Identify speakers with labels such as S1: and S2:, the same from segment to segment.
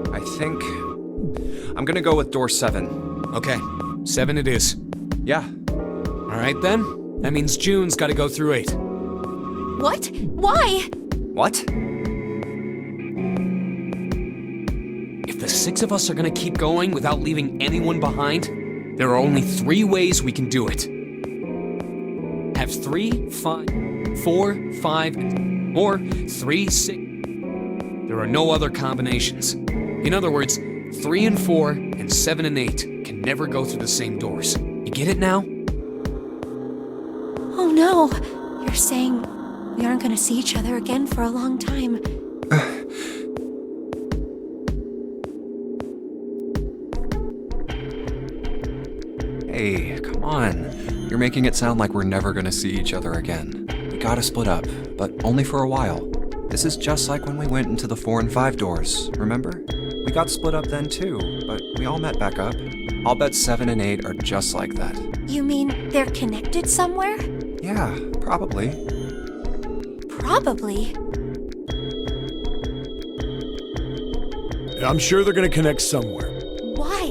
S1: I think I'm gonna go with door 7.
S2: Okay, 7 it is.
S1: Yeah.
S2: Alright then. That means June's gotta go through 8.
S3: What? Why?
S1: What?
S2: If the 6 of us are gonna keep going without leaving anyone behind, there are only 3 ways we can do it. Have 3, 5, 4, 5, or 3, 6. There are no other combinations. In other words, 3 and 4 and 7 and 8 can never go through the same doors. You get it now?
S3: Oh no. You're saying we aren't gonna see each other again for a long time.
S1: Hey, come on. You're making it sound like we're never gonna see each other again. We gotta split up, but only for a while. This is just like when we went into the 4 and 5 doors, remember? We got split up then too, but we all met back up. I'll bet 7 and 8 are just like that.
S3: You mean they're connected somewhere?
S1: Yeah, probably.
S3: Probably.
S4: I'm sure they're gonna connect somewhere.
S3: Why?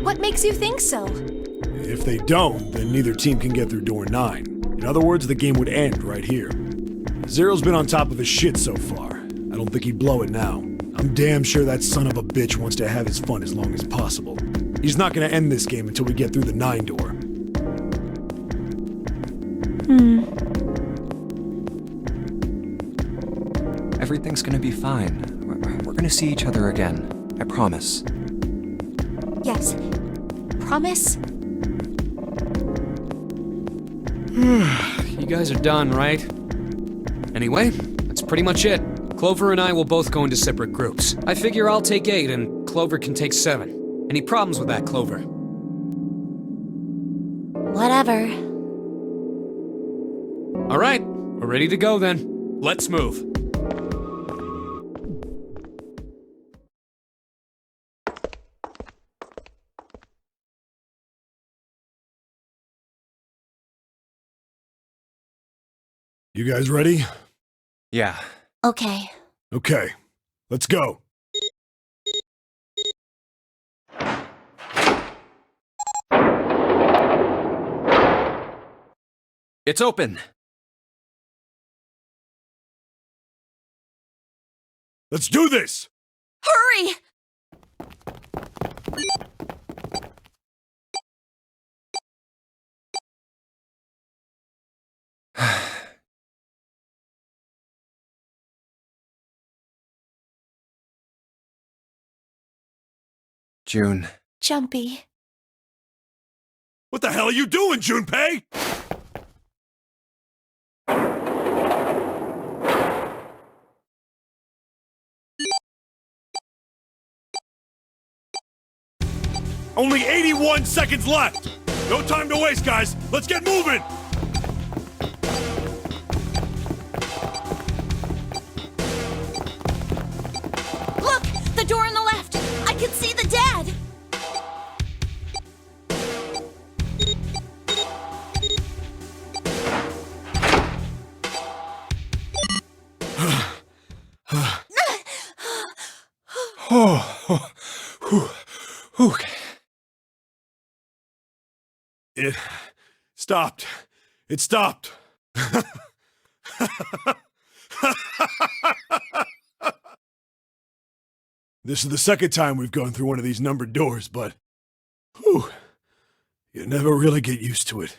S3: What makes you think so?
S4: If they don't, then neither team can get through door 9. In other words, the game would end right here. Zero's been on top of his shit so far. I don't think he'd blow it now. I'm damn sure that son of a bitch wants to have his fun as long as possible. He's not gonna end this game until we get through the 9 door.
S1: Everything's gonna be fine. We're gonna see each other again. I promise.
S3: Yes. Promise?
S2: You guys are done, right? Anyway, that's pretty much it. Clover and I will both go into separate groups. I figure I'll take 8 and Clover can take 7. Any problems with that, Clover?
S3: Whatever.
S2: Alright, we're ready to go then. Let's move.
S4: You guys ready?
S1: Yeah.
S3: Okay.
S4: Okay, let's go.
S1: It's open.
S4: Let's do this!
S3: Hurry!
S1: June.
S3: Jumpy.
S4: What the hell are you doing, Junpei? Only 81 seconds left! No time to waste, guys! Let's get moving!
S3: Look! The door on the left! I can see the dad!
S4: It stopped. It stopped. This is the second time we've gone through one of these numbered doors, but whew, you never really get used to it.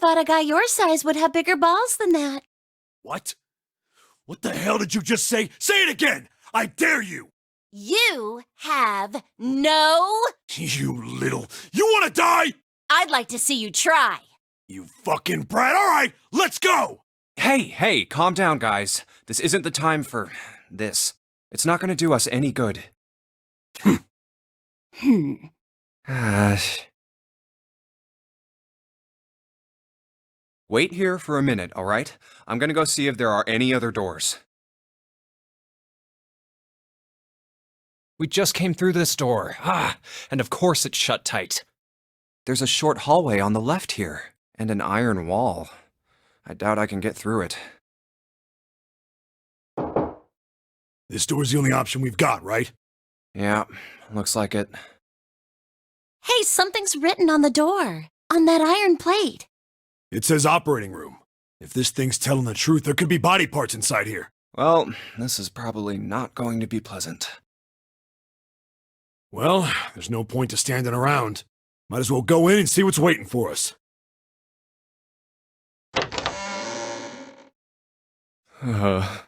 S3: thought a guy your size would have bigger balls than that.
S4: What? What the hell did you just say? Say it again! I dare you!
S3: You have no...
S4: You little... You wanna die?
S3: I'd like to see you try.
S4: You fucking brat! Alright, let's go!
S1: Hey, calm down, guys. This isn't the time for this. It's not gonna do us any good. Wait here for a minute, alright? I'm gonna go see if there are any other doors.
S2: We just came through this door. And of course it's shut tight.
S1: There's a short hallway on the left here, and an iron wall. I doubt I can get through it.
S4: This door's the only option we've got, right?
S1: Yeah, looks like it.
S3: Hey, something's written on the door. On that iron plate.
S4: It says operating room. If this thing's telling the truth, there could be body parts inside here.
S1: Well, this is probably not going to be pleasant.
S4: Well, there's no point to standing around. Might as well go in and see what's waiting for us.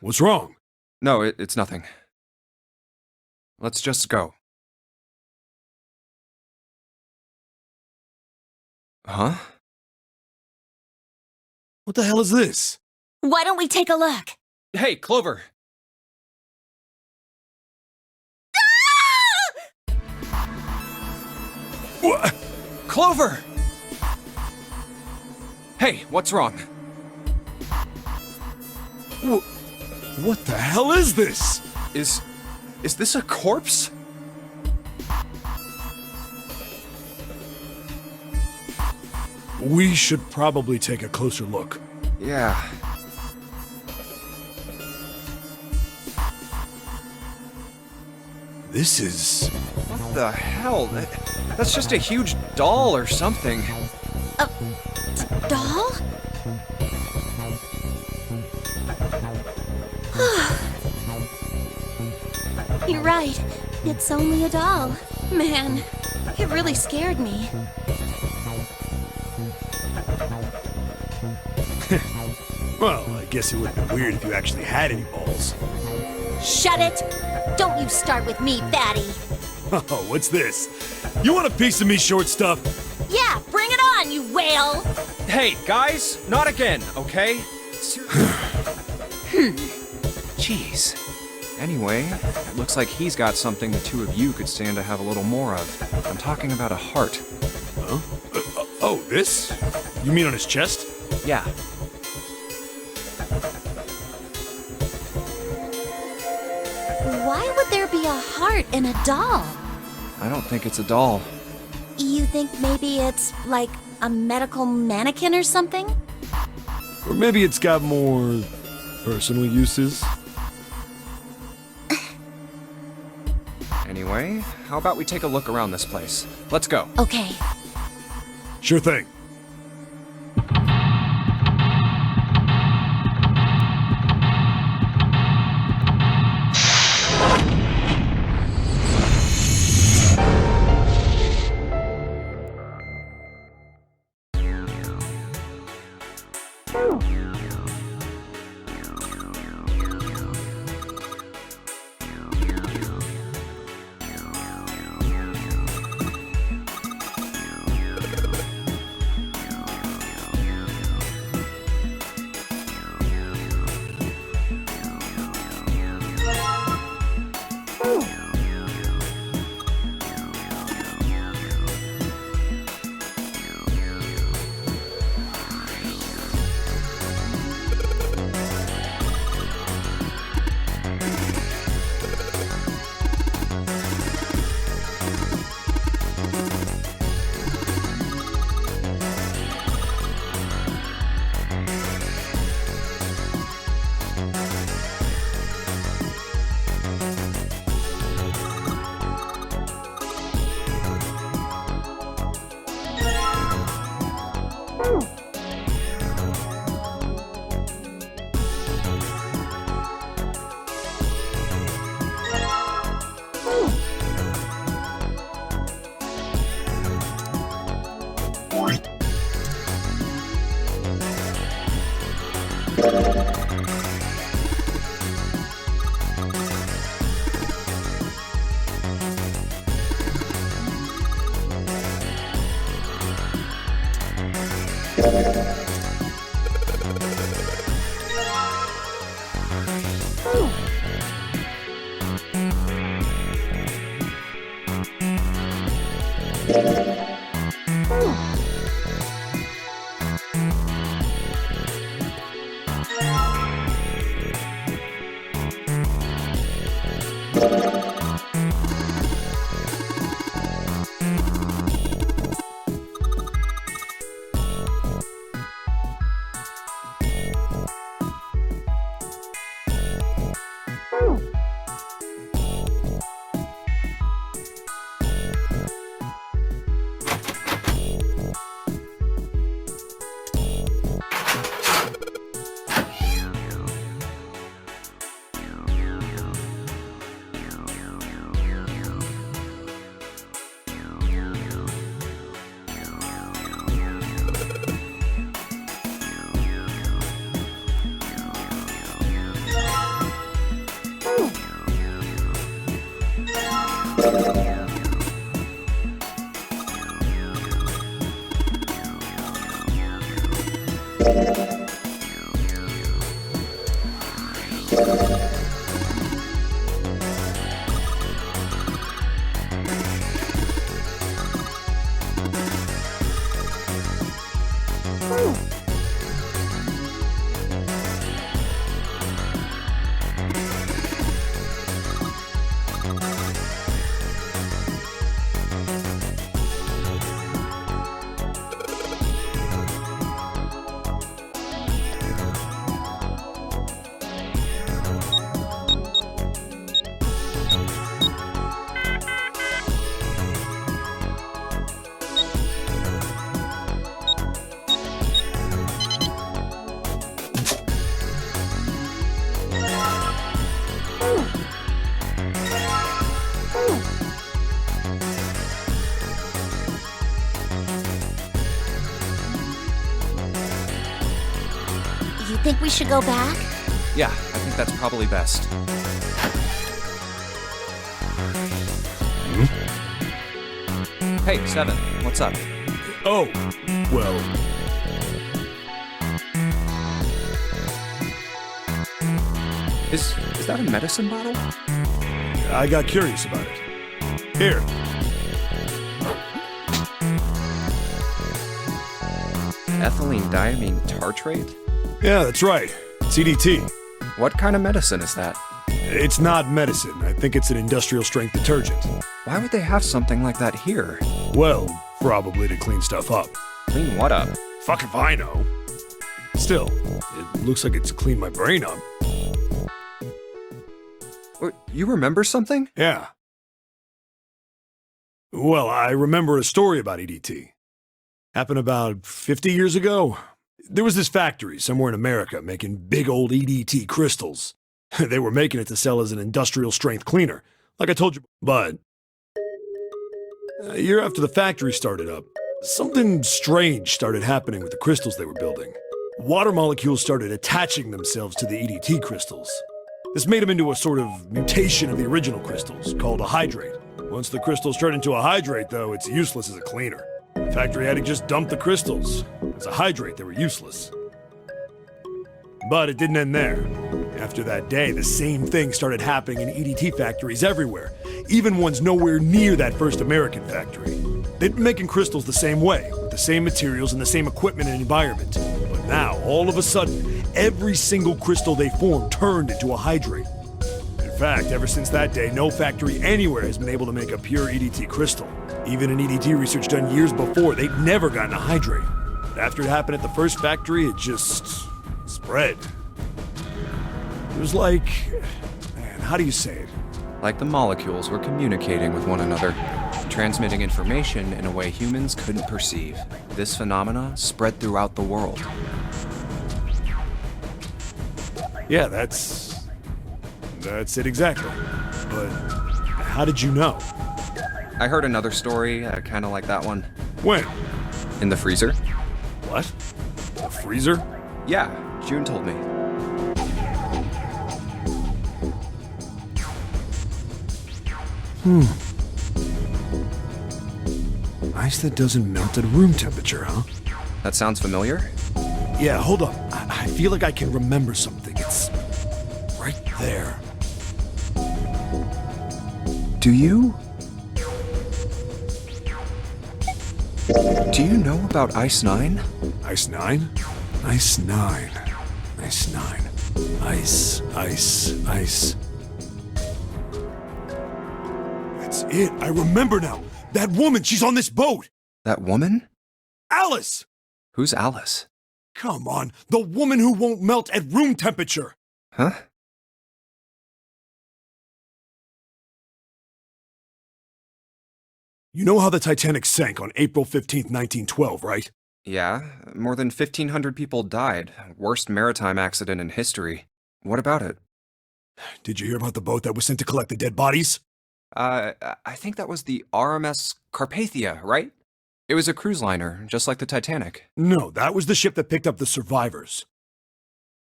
S4: What's wrong?
S1: No, it's nothing. Let's just go. Huh?
S4: What the hell is this?
S3: Why don't we take a look?
S1: Hey, Clover!
S4: What?
S1: Clover! Hey, what's wrong?
S4: What the hell is this?
S1: Is this a corpse?
S4: We should probably take a closer look.
S1: Yeah.
S4: This is...
S1: What the hell? That's just a huge doll or something.
S3: A doll? You're right. It's only a doll. Man, it really scared me.
S4: Well, I guess it would have been weird if you actually had any balls.
S3: Shut it! Don't you start with me, fatty.
S4: Oh, what's this? You want a piece of me, short stuff?
S3: Yeah, bring it on, you whale!
S1: Hey, guys, not again, okay? Jeez. Anyway, it looks like he's got something the two of you could stand to have a little more of. I'm talking about a heart.
S4: Huh? Oh, this? You mean on his chest?
S1: Yeah.
S3: Why would there be a heart in a doll?
S1: I don't think it's a doll.
S3: You think maybe it's like a medical mannequin or something?
S4: Or maybe it's got more personal uses?
S1: Anyway, how about we take a look around this place? Let's go.
S3: Okay.
S4: Sure thing.
S3: You think we should go back?
S1: Yeah, I think that's probably best. Hey, Seven, what's up?
S4: Oh, well,
S1: Is that a medicine bottle?
S4: I got curious about it. Here.
S1: Ethylene diamine tartrate?
S4: Yeah, that's right. It's EDT.
S1: What kind of medicine is that?
S4: It's not medicine. I think it's an industrial strength detergent.
S1: Why would they have something like that here?
S4: Well, probably to clean stuff up.
S1: Clean what up?
S4: Fuck if I know. Still, it looks like it's cleaned my brain up.
S1: You remember something?
S4: Yeah. Well, I remember a story about EDT. Happened about 50 years ago. There was this factory somewhere in America making big old EDT crystals. They were making it to sell as an industrial strength cleaner, like I told you. But a year after the factory started up, something strange started happening with the crystals they were building. Water molecules started attaching themselves to the EDT crystals. This made them into a sort of mutation of the original crystals, called a hydrate. Once the crystals turn into a hydrate, though, it's useless as a cleaner. The factory had to just dump the crystals. As a hydrate, they were useless. But it didn't end there. After that day, the same thing started happening in EDT factories everywhere, even ones nowhere near that first American factory. They'd been making crystals the same way, with the same materials and the same equipment and environment. But now, all of a sudden, every single crystal they formed turned into a hydrate. In fact, ever since that day, no factory anywhere has been able to make a pure EDT crystal. Even in EDT research done years before, they'd never gotten a hydrate. But after it happened at the first factory, it just spread. It was like, man, how do you say it?
S1: Like the molecules were communicating with one another, transmitting information in a way humans couldn't perceive. This phenomena spread throughout the world.
S4: Yeah, that's it exactly. But how did you know?
S1: I heard another story, kind of like that one.
S4: When?
S1: In the freezer?
S4: What? The freezer?
S1: Yeah, June told me.
S4: Ice that doesn't melt at room temperature, huh?
S1: That sounds familiar.
S4: Yeah, hold up. I feel like I can remember something. It's right there.
S1: Do you know about Ice 9?
S4: Ice 9? Ice 9. Ice 9. Ice. That's it. I remember now. That woman, she's on this boat.
S1: That woman?
S4: Alice!
S1: Who's Alice?
S4: Come on, the woman who won't melt at room temperature.
S1: Huh?
S4: You know how the Titanic sank on April 15th, 1912, right?
S1: Yeah, more than 1,500 people died. Worst maritime accident in history. What about it?
S4: Did you hear about the boat that was sent to collect the dead bodies?
S1: I think that was the RMS Carpathia, right? It was a cruise liner, just like the Titanic.
S4: No, that was the ship that picked up the survivors.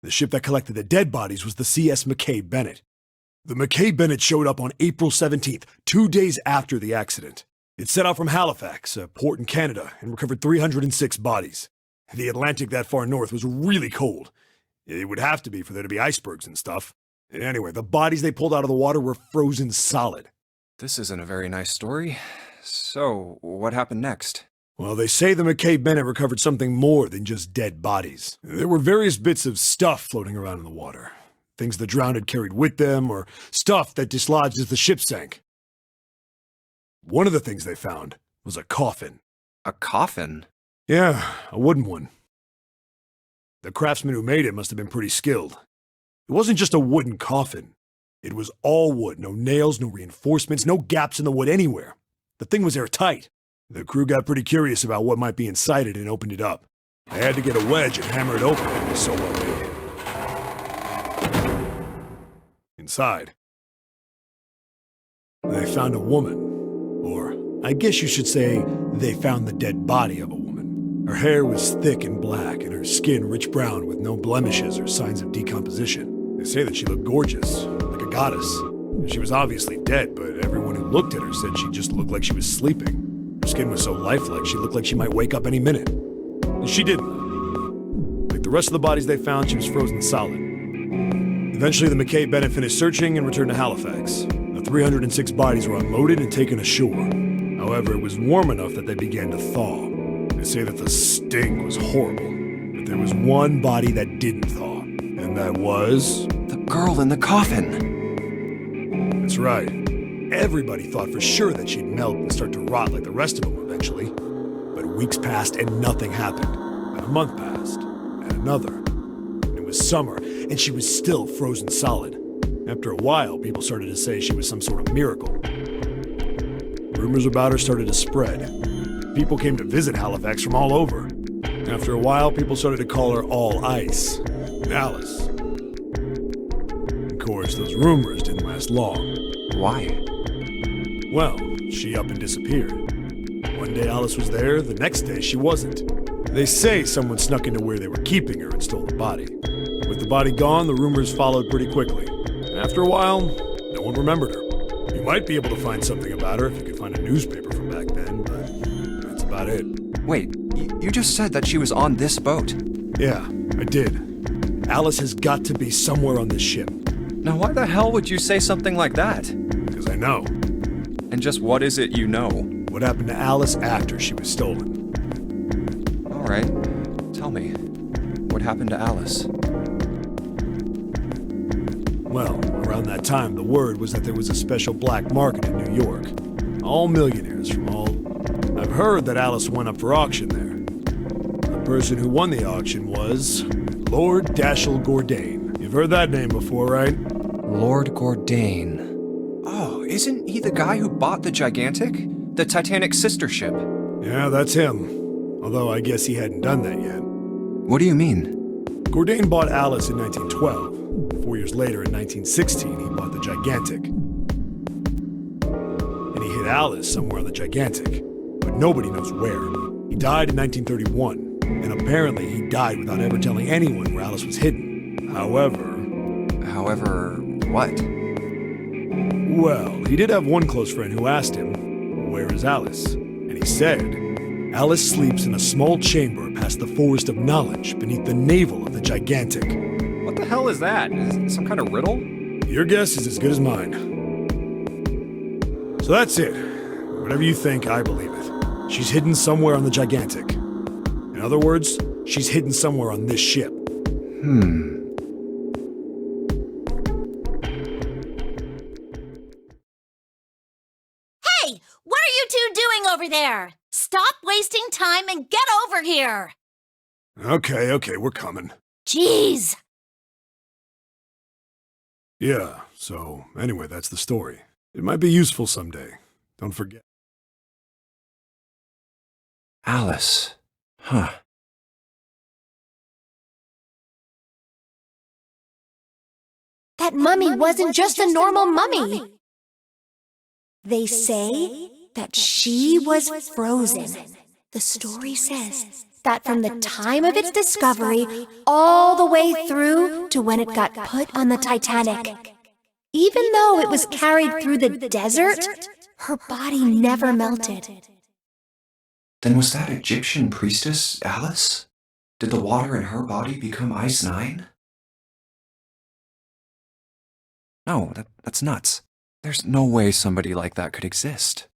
S4: The ship that collected the dead bodies was the CS McKay Bennett. The McKay Bennett showed up on April 17th, 2 days after the accident. It set out from Halifax, a port in Canada, and recovered 306 bodies. The Atlantic that far north was really cold. It would have to be for there to be icebergs and stuff. Anyway, the bodies they pulled out of the water were frozen solid.
S1: This isn't a very nice story. So, what happened next?
S4: Well, they say the McKay Bennett recovered something more than just dead bodies. There were various bits of stuff floating around in the water. Things the drowned had carried with them, or stuff that dislodged as the ship sank. One of the things they found was a coffin.
S1: A coffin?
S4: Yeah, a wooden one. The craftsman who made it must have been pretty skilled. It wasn't just a wooden coffin. It was all wood, no nails, no reinforcements, no gaps in the wood anywhere. The thing was airtight. The crew got pretty curious about what might be inside it and opened it up. I had to get a wedge and hammer it open. It was so well made. Inside, they found a woman. Or, I guess you should say, they found the dead body of a woman. Her hair was thick and black, and her skin rich brown with no blemishes or signs of decomposition. They say that she looked gorgeous, like a goddess. She was obviously dead, but everyone who looked at her said she just looked like she was sleeping. Her skin was so lifelike, she looked like she might wake up any minute. And she didn't. Like the rest of the bodies they found, she was frozen solid. Eventually, the McKay Bennett finished searching and returned to Halifax. The 306 bodies were unloaded and taken ashore. However, it was warm enough that they began to thaw. They say that the stink was horrible, but there was one body that didn't thaw, and that was...
S1: The girl in the coffin!
S4: That's right. Everybody thought for sure that she'd melt and start to rot like the rest of them eventually. But weeks passed and nothing happened. And a month passed, and another. It was summer, and she was still frozen solid. After a while, people started to say she was some sort of miracle. Rumors about her started to spread. People came to visit Halifax from all over. After a while, people started to call her All Ice, and Alice. Of course, those rumors didn't last long.
S1: Why?
S4: Well, she up and disappeared. One day Alice was there, the next day she wasn't. They say someone snuck into where they were keeping her and stole the body. With the body gone, the rumors followed pretty quickly. After a while, no one remembered her. You might be able to find something about her if you could find a newspaper from back then, but that's about it.
S1: Wait, you just said that she was on this boat.
S4: Yeah, I did. Alice has got to be somewhere on this ship.
S1: Now why the hell would you say something like that?
S4: Because I know.
S1: And just what is it you know?
S4: What happened to Alice after she was stolen?
S1: All right, tell me. What happened to Alice?
S4: Well, around that time, the word was that there was a special black market in New York. All millionaires from all... I've heard that Alice went up for auction there. The person who won the auction was... Lord Dashiell Gordain. You've heard that name before, right?
S1: Lord Gordain. Oh, isn't he the guy who bought the Gigantic? The Titanic's sister ship?
S4: Yeah, that's him. Although I guess he hadn't done that yet.
S1: What do you mean?
S4: Gordain bought Alice in 1912. 4 years later, in 1916, he bought the Gigantic. And he hid Alice somewhere on the Gigantic, but nobody knows where. He died in 1931, and apparently he died without ever telling anyone where Alice was hidden. However,
S1: what?
S4: Well, he did have one close friend who asked him, "Where is Alice?" And he said, Alice sleeps in a small chamber past the forest of knowledge beneath the navel of the gigantic.
S1: What the hell is that? Is it some kind of riddle?
S4: Your guess is as good as mine. So that's it. Whatever you think, I believe it. She's hidden somewhere on the gigantic. In other words, she's hidden somewhere on this ship.
S3: Hey, what are you two doing over there? Stop wasting time and get over here!
S4: Okay, we're coming.
S3: Jeez!
S4: Yeah, so anyway, that's the story. It might be useful someday. Don't forget.
S1: Alice. Huh.
S5: That mummy wasn't just a normal mummy. They say that she was frozen. The story says that from the time of its discovery all the way through to when it got put on the Titanic. Even though it was carried through the desert, her body never melted.
S1: Then was that Egyptian priestess Alice? Did the water in her body become Ice 9? No, that's nuts. There's no way somebody like that could exist.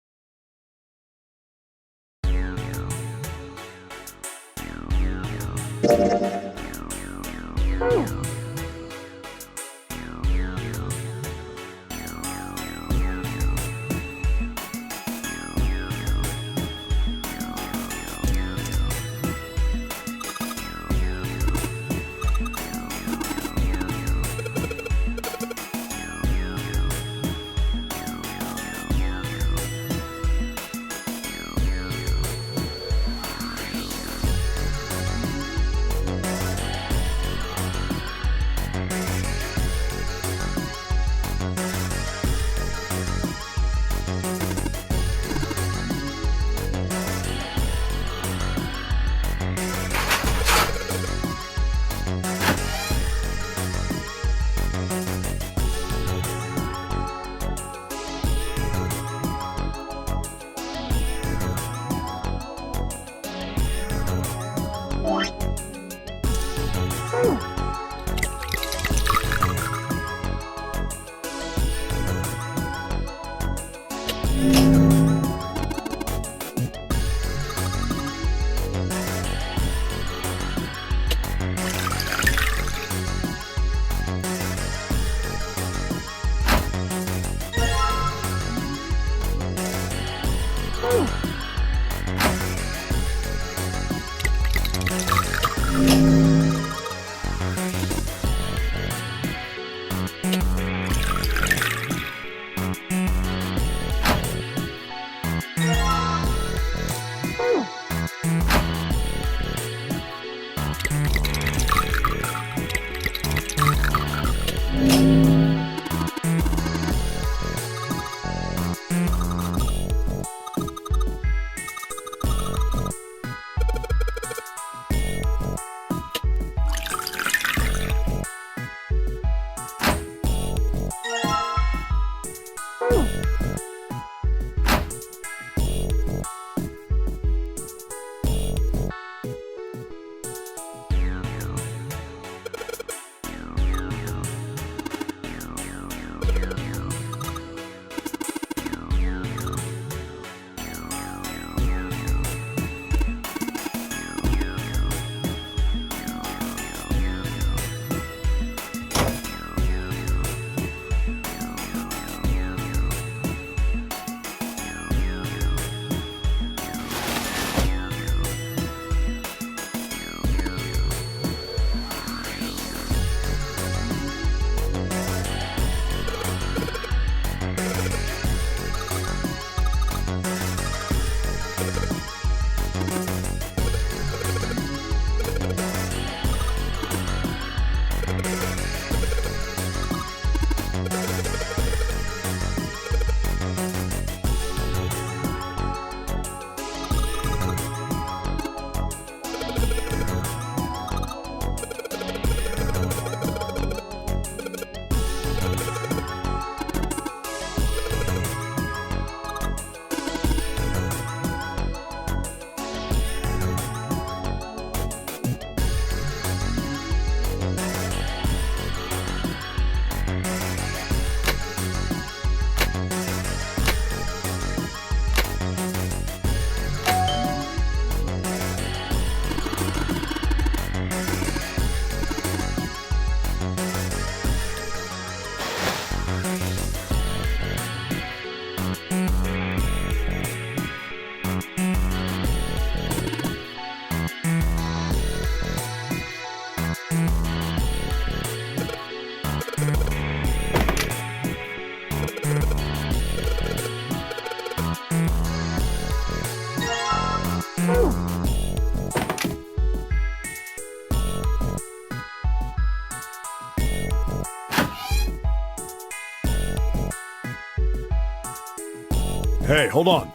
S4: Hey, hold on.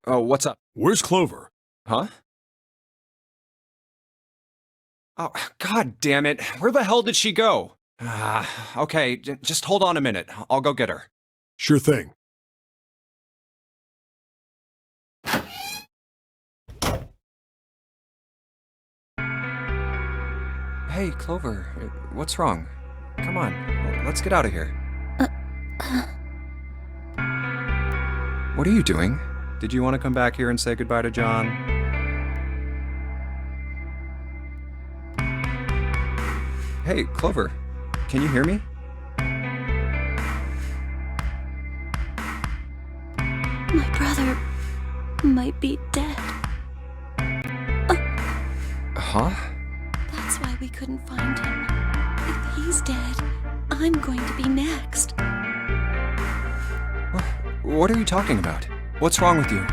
S1: Oh, what's up?
S4: Where's Clover?
S1: Huh? Oh, god damn it. Where the hell did she go? Okay, just hold on a minute. I'll go get her.
S4: Sure thing.
S1: Hey, Clover, what's wrong? Come on, let's get out of here. What are you doing? Did you want to come back here and say goodbye to John? Hey, Clover, can you hear me?
S5: My brother might be dead.
S1: Huh?
S5: That's why we couldn't find him. If he's dead, I'm going to be next.
S1: What are you talking about? What's wrong with you?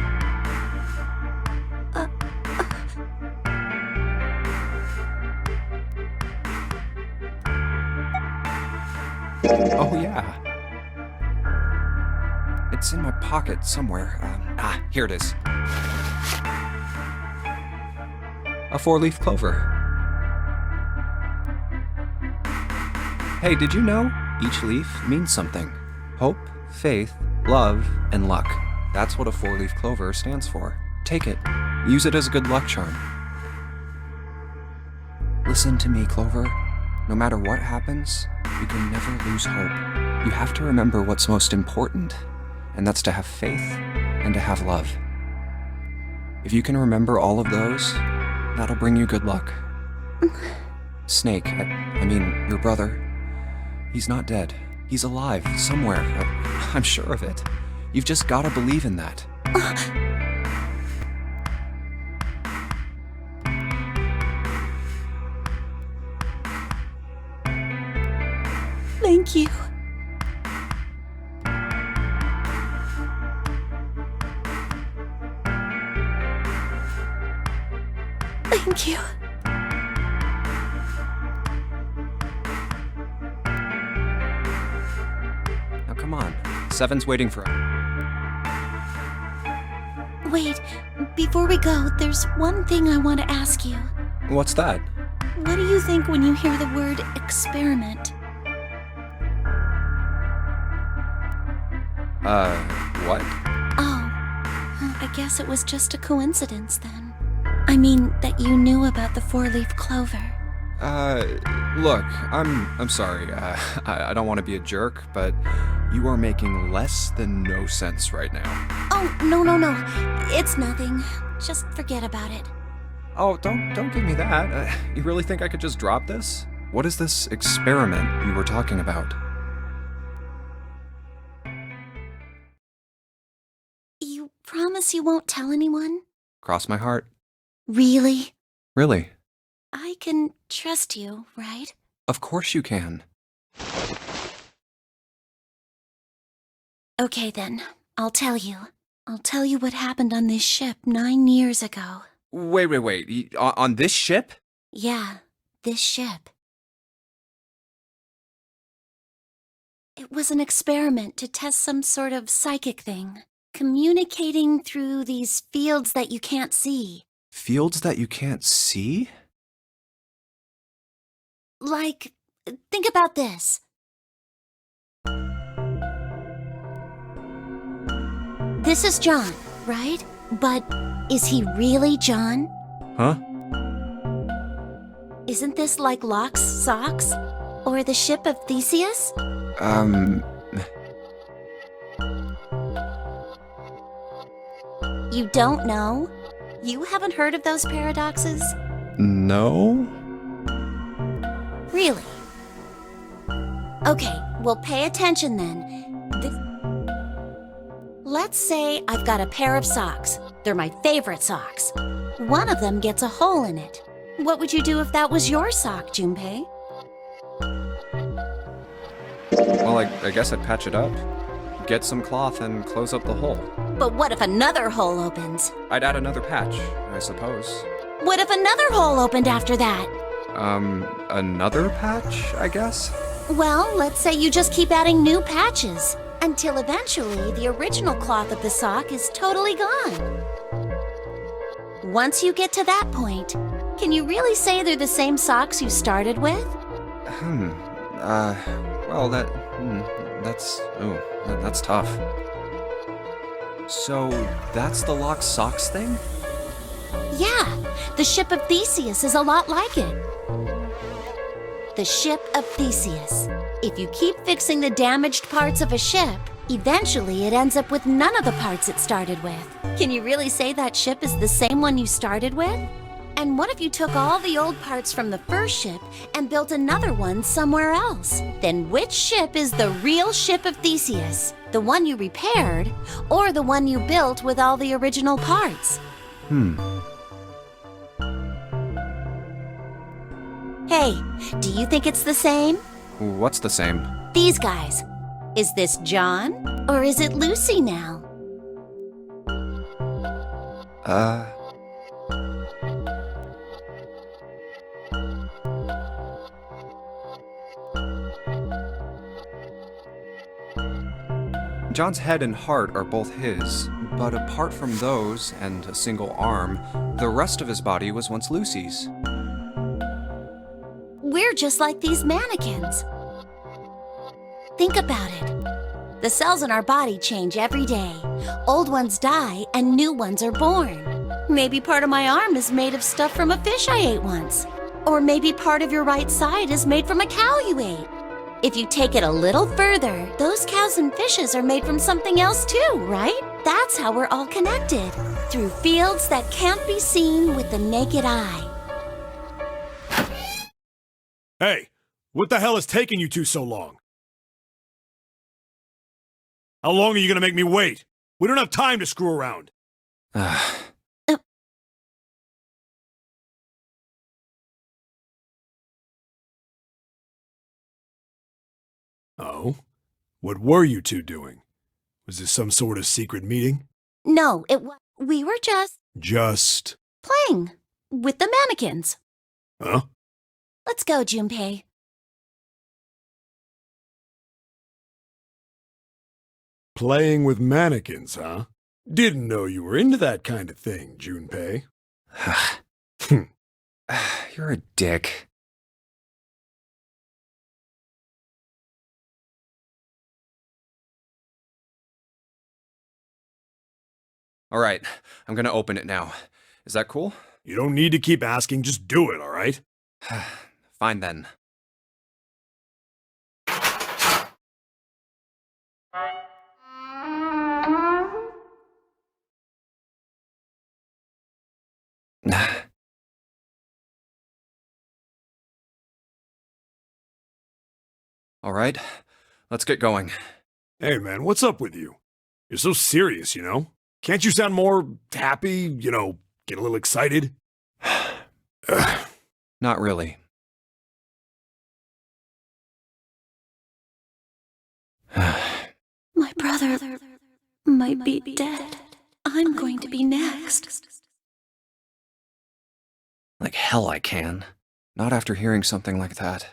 S1: Oh, yeah. It's in my pocket somewhere. Here it is. A 4-leaf clover. Hey, did you know? Each leaf means something. Hope, faith, love, and luck. That's what a 4-leaf clover stands for. Take it. Use it as a good luck charm. Listen to me, Clover. No matter what happens, you can never lose hope. You have to remember what's most important, and that's to have faith and to have love. If you can remember all of those, that'll bring you good luck. Snake, I mean, your brother, he's not dead. He's alive, somewhere. I'm sure of it. You've just gotta believe in that.
S5: Thank you. Thank you.
S1: Now come on. Seven's waiting for us.
S5: Wait, before we go, there's one thing I want to ask you.
S1: What's that?
S5: What do you think when you hear the word experiment?
S1: What?
S5: Oh, I guess it was just a coincidence then. I mean, that you knew about the 4-leaf clover.
S1: Look, I'm sorry. I don't want to be a jerk, but you are making less than no sense right now.
S5: Oh, no. It's nothing. Just forget about it.
S1: Oh, don't give me that. You really think I could just drop this? What is this experiment you were talking about?
S5: You promise you won't tell anyone?
S1: Cross my heart.
S5: Really?
S1: Really?
S5: I can trust you, right?
S1: Of course you can.
S5: Okay then, I'll tell you. I'll tell you what happened on this ship 9 years ago.
S1: Wait. On this ship?
S5: Yeah, this ship. It was an experiment to test some sort of psychic thing. Communicating through these fields that you can't see.
S1: Fields that you can't see?
S5: Like, think about this. This is John, right? But is he really John?
S1: Huh?
S5: Isn't this like Locke's socks? Or the ship of Theseus? You don't know? You haven't heard of those paradoxes?
S1: No?
S5: Really? Okay, well pay attention then. Let's say I've got a pair of socks. They're my favorite socks. One of them gets a hole in it. What would you do if that was your sock, Junpei?
S1: Well, I guess I'd patch it up. get some cloth and close up the hole.
S3: But what if another hole opens?
S1: I'd add another patch, I suppose.
S3: What if another hole opened after that?
S1: Another patch, I guess?
S3: Well, let's say you just keep adding new patches until eventually the original cloth of the sock is totally gone. Once you get to that point, can you really say they're the same socks you started with?
S1: Well, that's tough. So, that's the locked socks thing?
S3: Yeah, the ship of Theseus is a lot like it. The ship of Theseus. If you keep fixing the damaged parts of a ship, eventually it ends up with none of the parts it started with. Can you really say that ship is the same one you started with? And what if you took all the old parts from the first ship and built another one somewhere else? Then which ship is the real ship of Theseus? The one you repaired, or the one you built with all the original parts? Hey, do you think it's the same?
S1: What's the same?
S3: These guys. Is this John, or is it Lucy now?
S1: John's head and heart are both his, but apart from those and a single arm, the rest of his body was once Lucy's.
S3: We're just like these mannequins. Think about it. The cells in our body change every day. Old ones die and new ones are born. Maybe part of my arm is made of stuff from a fish I ate once. Or maybe part of your right side is made from a cow you ate. If you take it a little further, those cows and fishes are made from something else too, right? That's how we're all connected, through fields that can't be seen with the naked eye.
S4: Hey, what the hell is taking you two so long? How long are you gonna make me wait? We don't have time to screw around. Oh? What were you two doing? Was this some sort of secret meeting?
S3: No, we were
S4: Just...
S3: playing with the mannequins.
S4: Huh?
S3: Let's go, Junpei.
S4: Playing with mannequins, huh? Didn't know you were into that kind of thing, Junpei.
S1: You're a dick. All right, I'm gonna open it now. Is that cool?
S4: You don't need to keep asking, just do it, alright?
S1: Fine then. All right, let's get going.
S4: Hey man, what's up with you? You're so serious, you know? Can't you sound more happy, get a little excited?
S1: Not really.
S3: My brother might be dead. I'm going to be next.
S1: Like hell I can. Not after hearing something like that.